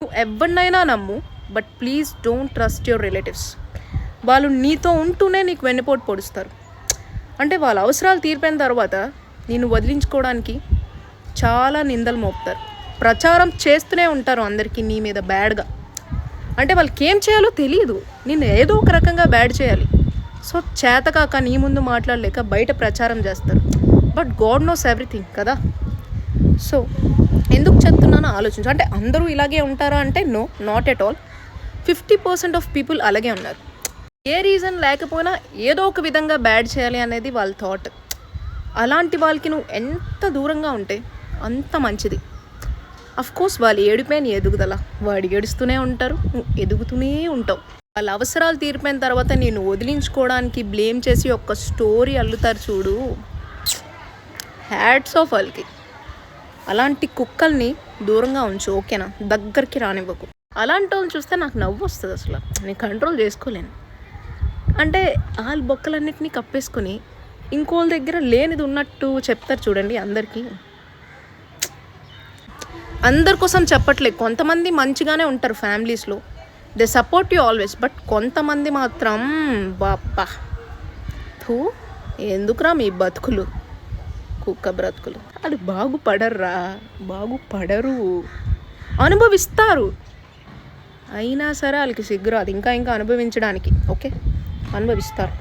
నువ్వు ఎవరినైనా నమ్ము, but please don't trust your relatives. వాళ్ళు నీతో ఉంటూనే నీకు వెన్నుపోటు పొడుస్తారు. అంటే వాళ్ళ అవసరాలు తీరిపోయిన తర్వాత నిన్ను వదిలించుకోవడానికి చాలా నిందలు మోపుతారు, ప్రచారం చేస్తూనే ఉంటారు అందరికీ నీ మీద బ్యాడ్గా. అంటే వాళ్ళకి ఏం చేయాలో తెలియదు, నిన్ను ఏదో ఒక రకంగా బ్యాడ్ చేయాలి. సో చేతకాక నీ ముందు మాట్లాడలేక బయట ప్రచారం చేస్తారు. బట్ గాడ్ నోస్ ఎవ్రీథింగ్ కదా. సో ఎందుకు చెప్తున్నానో ఆలోచించు. అంటే అందరూ ఇలాగే ఉంటారా అంటే no, not at all. 50% of people అలాగే ఉన్నారు. ఏ రీజన్ లేకపోయినా ఏదో ఒక విధంగా బ్యాడ్ చేయాలి అనేది వాళ్ళ థాట్. అలాంటి వాళ్ళకి నువ్వు ఎంత దూరంగా ఉంటే అంత మంచిది. కోర్స్ వాళ్ళు ఏడిపోయిన ఎదుగుదల, వాడు ఏడుస్తూనే ఉంటారు, నువ్వు ఎదుగుతూనే ఉంటావు. వాళ్ళ అవసరాలు తీరిపోయిన తర్వాత నేను వదిలించుకోవడానికి బ్లేమ్ చేసి ఒక స్టోరీ అల్లుతారు చూడు, హ్యాట్స్ ఆఫ్ వాళ్ళకి. అలాంటి కుక్కల్ని దూరంగా ఉంచు, ఓకేనా? దగ్గరికి రానివ్వకు. అలాంటి వాళ్ళని చూస్తే నాకు నవ్వు వస్తుంది, అసలు నేను కంట్రోల్ చేసుకోలేను. అంటే వాళ్ళ బొక్కలన్నిటినీ కప్పేసుకొని ఇంకోళ్ళ దగ్గర లేనిది ఉన్నట్టు చెప్తారు చూడండి. అందరి కోసం చెప్పట్లేదు, కొంతమంది మంచిగానే ఉంటారు ఫ్యామిలీస్లో, they support you always. But కొంతమంది మాత్రం బాప్పా ఎందుకురా మీ బతుకులు, కుక్క బ్రతుకులు. అది బాగుపడరు, అనుభవిస్తారు. అయినా సరే వాళ్ళకి సిగ్గురాదు ఇంకా అనుభవించడానికి. ఓకే, అనుభవిస్తారు.